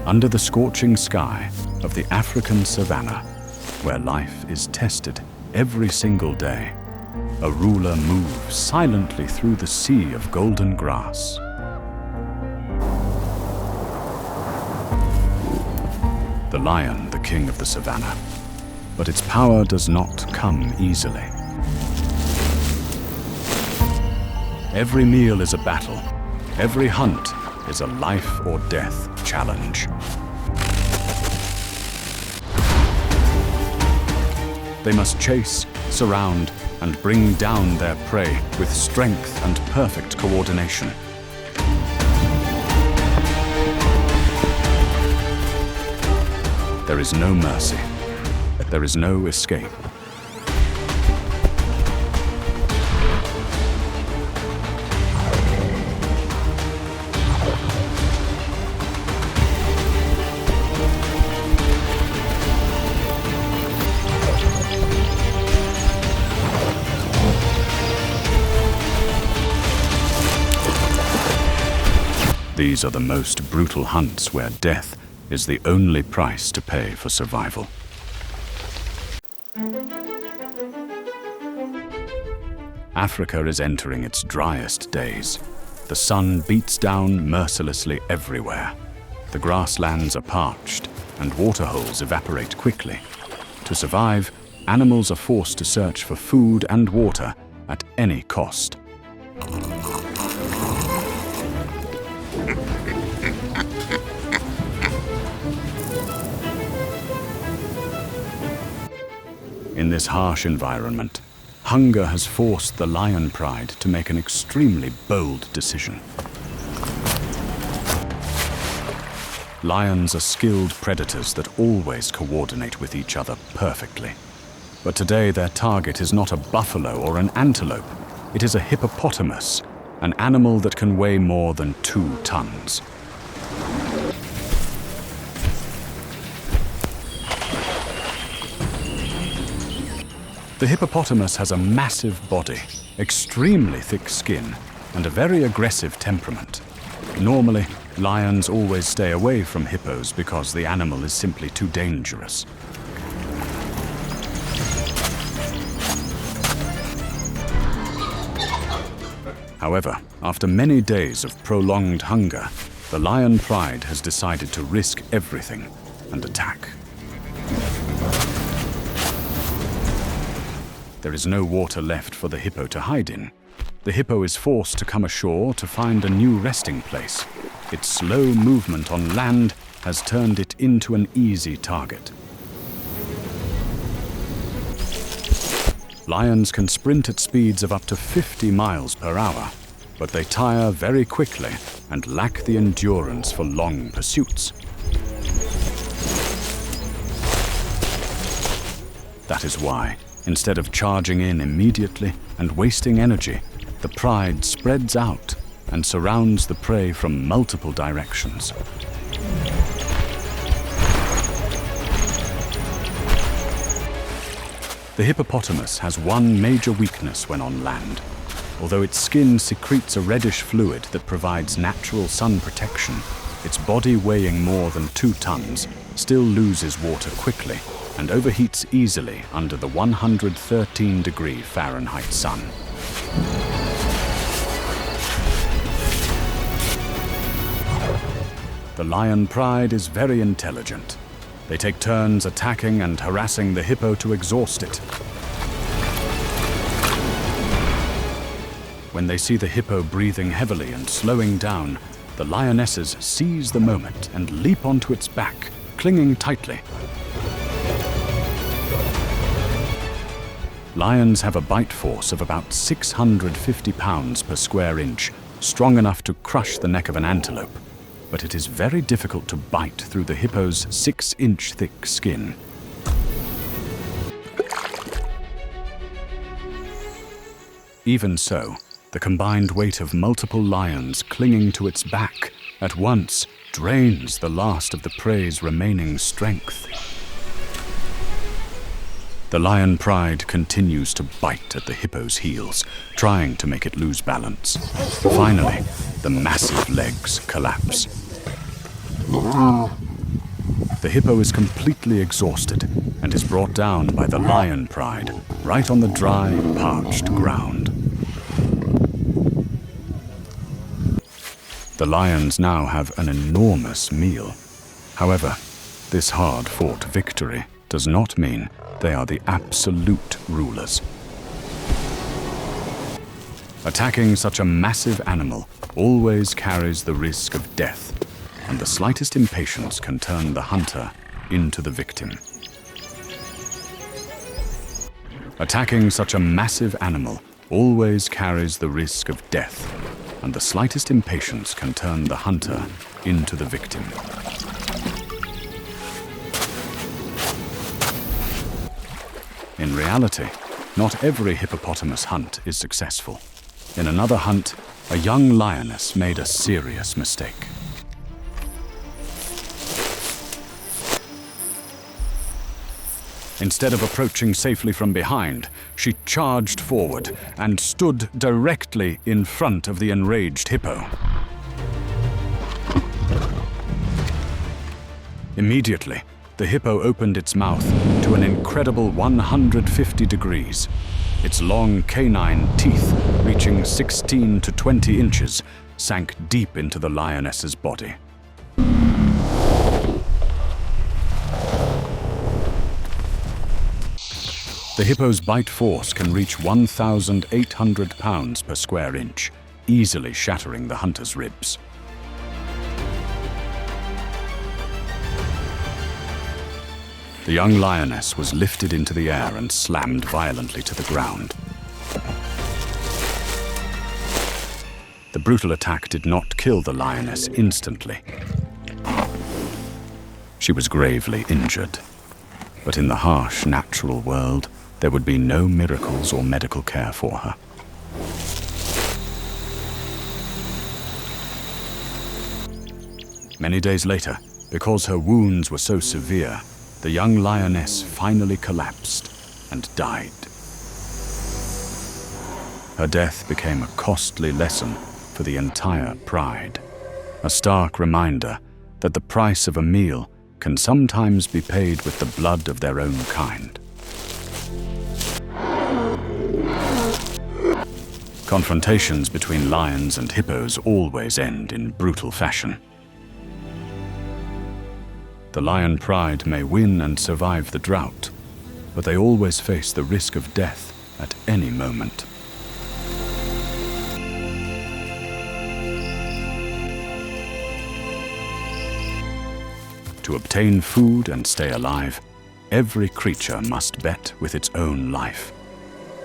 under the scorching sky of the African Savanna, where life is tested every single day, a ruler moves silently through the sea of golden grass. The lion, the king of the Savanna, but its power does not come easily. Every meal is a battle. Every hunt is a life or death challenge. They must chase, surround, and bring down their prey with strength and perfect coordination. There is no mercy. There is no escape. These are the most brutal hunts where death is the only price to pay for survival. Africa is entering its driest days. The sun beats down mercilessly everywhere. The grasslands are parched and waterholes evaporate quickly. To survive, animals are forced to search for food and water at any cost. In this harsh environment, hunger has forced the lion pride to make an extremely bold decision. Lions are skilled predators that always coordinate with each other perfectly. But today their target is not a buffalo or an antelope. It is a hippopotamus, an animal that can weigh more than 2 tons. The hippopotamus has a massive body, extremely thick skin, and a very aggressive temperament. Normally, lions always stay away from hippos because the animal is simply too dangerous. However, after many days of prolonged hunger, the lion pride has decided to risk everything and attack. There is no water left for the hippo to hide in. The hippo is forced to come ashore to find a new resting place. Its slow movement on land has turned it into an easy target. Lions can sprint at speeds of up to 50 miles per hour, but they tire very quickly and lack the endurance for long pursuits. That is why, instead of charging in immediately and wasting energy, the pride spreads out and surrounds the prey from multiple directions. The hippopotamus has one major weakness when on land. Although its skin secretes a reddish fluid that provides natural sun protection, its body weighing more than 2 tons still loses water quickly and overheats easily under the 113-degree Fahrenheit sun. The lion pride is very intelligent. They take turns attacking and harassing the hippo to exhaust it. When they see the hippo breathing heavily and slowing down, the lionesses seize the moment and leap onto its back, clinging tightly. Lions have a bite force of about 650 pounds per square inch, strong enough to crush the neck of an antelope. But it is very difficult to bite through the hippo's 6-inch thick skin. Even so, the combined weight of multiple lions clinging to its back at once drains the last of the prey's remaining strength. The lion pride continues to bite at the hippo's heels, trying to make it lose balance. Finally, the massive legs collapse. The hippo is completely exhausted and is brought down by the lion pride right on the dry, parched ground. The lions now have an enormous meal. However, this hard-fought victory does not mean they are the absolute rulers. Attacking such a massive animal always carries the risk of death, and the slightest impatience can turn the hunter into the victim. Attacking such a massive animal always carries the risk of death, and the slightest impatience can turn the hunter into the victim. In reality, not every hippopotamus hunt is successful. In another hunt, a young lioness made a serious mistake. Instead of approaching safely from behind, she charged forward and stood directly in front of the enraged hippo. Immediately, the hippo opened its mouth to an incredible 150 degrees. Its long canine teeth, reaching 16 to 20 inches, sank deep into the lioness's body. The hippo's bite force can reach 1,800 pounds per square inch, easily shattering the hunter's ribs. The young lioness was lifted into the air and slammed violently to the ground. The brutal attack did not kill the lioness instantly. She was gravely injured. But in the harsh, natural world, there would be no miracles or medical care for her. Many days later, because her wounds were so severe, the young lioness finally collapsed and died. Her death became a costly lesson for the entire pride, a stark reminder that the price of a meal can sometimes be paid with the blood of their own kind. Confrontations between lions and hippos always end in brutal fashion. The lion pride may win and survive the drought, but they always face the risk of death at any moment. To obtain food and stay alive, every creature must bet with its own life.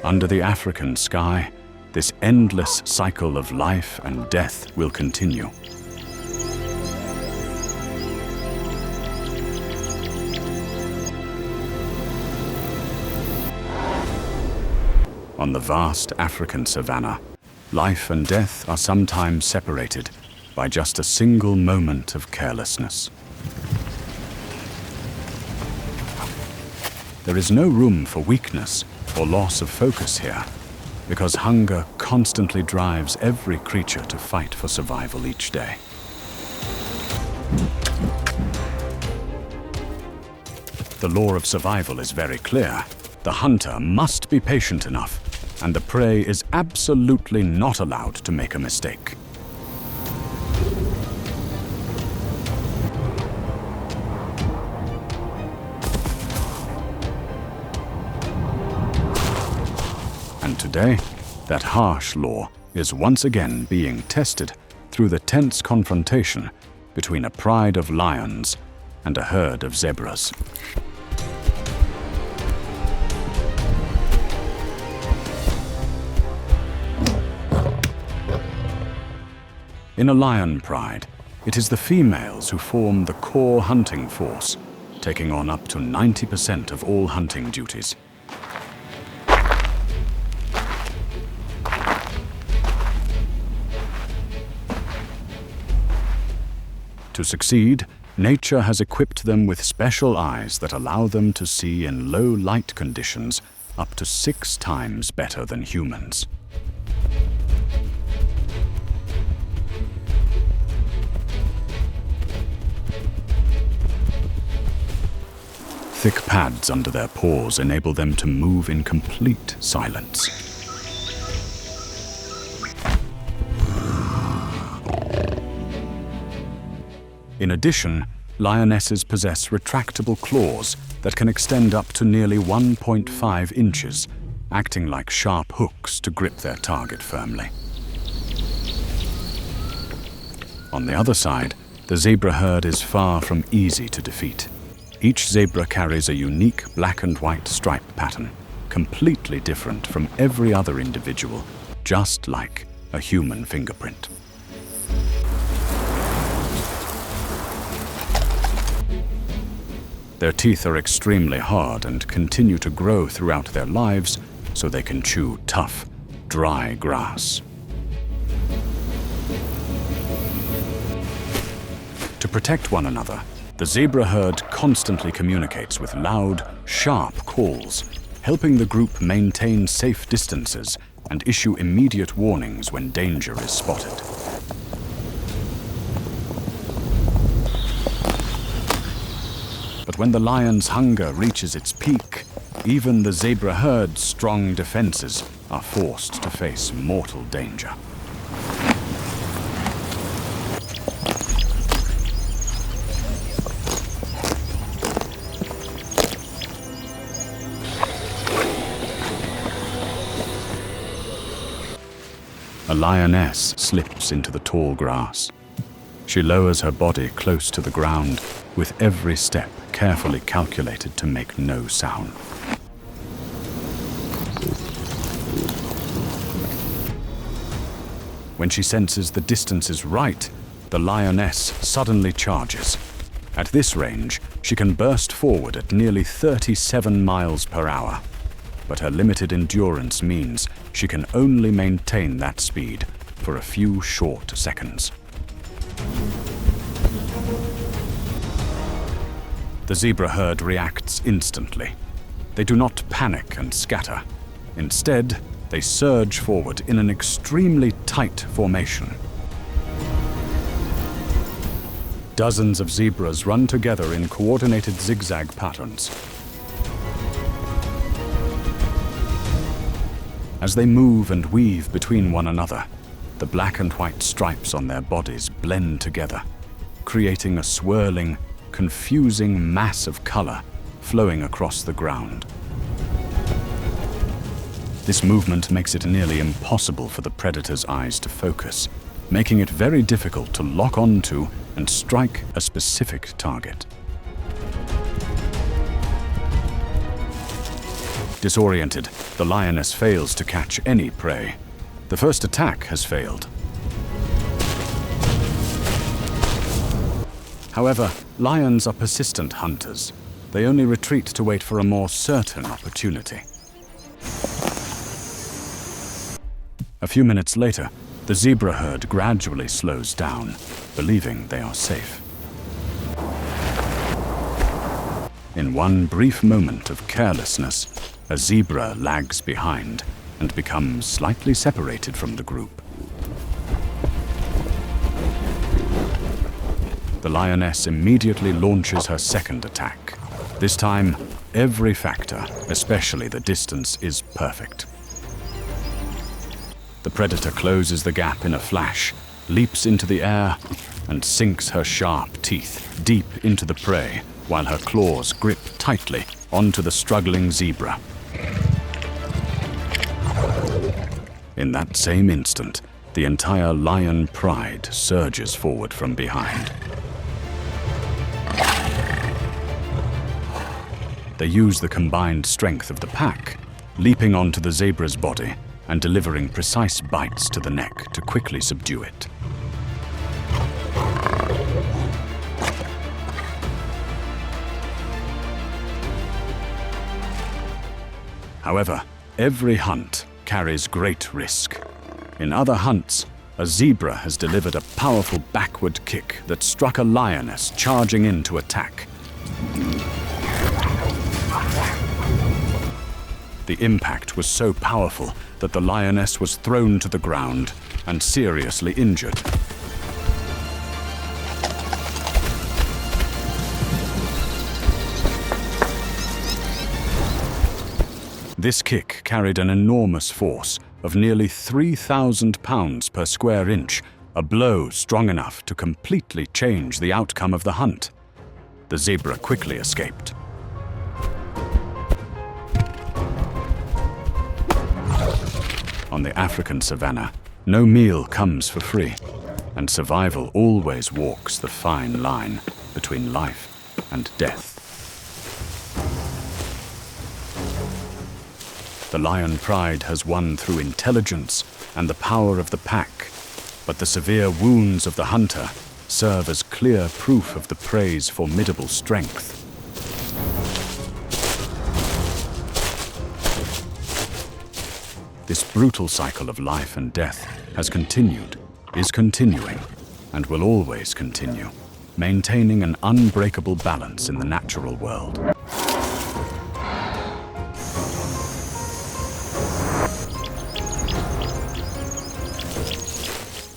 Under the African sky, this endless cycle of life and death will continue. On the vast African savanna, life and death are sometimes separated by just a single moment of carelessness. There is no room for weakness or loss of focus here, because hunger constantly drives every creature to fight for survival each day. The law of survival is very clear. The hunter must be patient enough, and the prey is absolutely not allowed to make a mistake. And today, that harsh law is once again being tested through the tense confrontation between a pride of lions and a herd of zebras. In a lion pride, it is the females who form the core hunting force, taking on up to 90% of all hunting duties. To succeed, nature has equipped them with special eyes that allow them to see in low light conditions up to 6 times better than humans. thick pads under their paws enable them to move in complete silence. In addition, lionesses possess retractable claws that can extend up to nearly 1.5 inches, acting like sharp hooks to grip their target firmly. On the other side, the zebra herd is far from easy to defeat. Each zebra carries a unique black and white stripe pattern, completely different from every other individual, just like a human fingerprint. Their teeth are extremely hard and continue to grow throughout their lives so they can chew tough, dry grass. To protect one another, the zebra herd constantly communicates with loud, sharp calls, helping the group maintain safe distances and issue immediate warnings when danger is spotted. But when the lion's hunger reaches its peak, even the zebra herd's strong defenses are forced to face mortal danger. A lioness slips into the tall grass. She lowers her body close to the ground, with every step carefully calculated to make no sound. When she senses the distance is right, the lioness suddenly charges. At this range, she can burst forward at nearly 37 miles per hour. But her limited endurance means she can only maintain that speed for a few short seconds. The zebra herd reacts instantly. They do not panic and scatter. Instead, they surge forward in an extremely tight formation. Dozens of zebras run together in coordinated zigzag patterns. As they move and weave between one another, the black and white stripes on their bodies blend together, creating a swirling, confusing mass of color flowing across the ground. This movement makes it nearly impossible for the predator's eyes to focus, making it very difficult to lock onto and strike a specific target. Disoriented, the lioness fails to catch any prey. The first attack has failed. However, lions are persistent hunters. They only retreat to wait for a more certain opportunity. A few minutes later, the zebra herd gradually slows down, believing they are safe. In one brief moment of carelessness, a zebra lags behind and becomes slightly separated from the group. The lioness immediately launches her second attack. This time, every factor, especially the distance, is perfect. The predator closes the gap in a flash, leaps into the air, and sinks her sharp teeth deep into the prey, while her claws grip tightly onto the struggling zebra. In that same instant, the entire lion pride surges forward from behind. They use the combined strength of the pack, leaping onto the zebra's body and delivering precise bites to the neck to quickly subdue it. However, every hunt carries great risk. In other hunts, a zebra has delivered a powerful backward kick that struck a lioness charging in to attack. The impact was so powerful that the lioness was thrown to the ground and seriously injured. This kick carried an enormous force of nearly 3,000 pounds per square inch, a blow strong enough to completely change the outcome of the hunt. The zebra quickly escaped. On the African savanna, no meal comes for free, and survival always walks the fine line between life and death. The lion pride has won through intelligence and the power of the pack, but the severe wounds of the hunter serve as clear proof of the prey's formidable strength. This brutal cycle of life and death has continued, is continuing, and will always continue, maintaining an unbreakable balance in the natural world.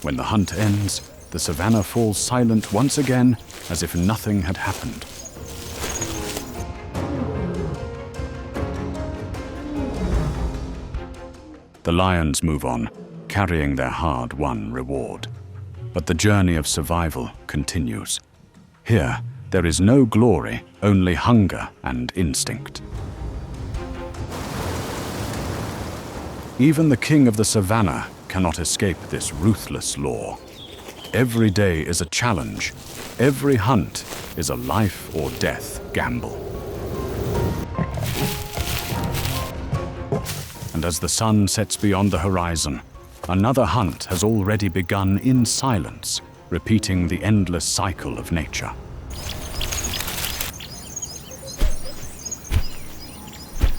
When the hunt ends, the savanna falls silent once again, as if nothing had happened. The lions move on, carrying their hard-won reward. But the journey of survival continues. Here, there is no glory, only hunger and instinct. Even the king of the savanna cannot escape this ruthless law. Every day is a challenge. Every hunt is a life or death gamble. And as the sun sets beyond the horizon, another hunt has already begun in silence, repeating the endless cycle of nature.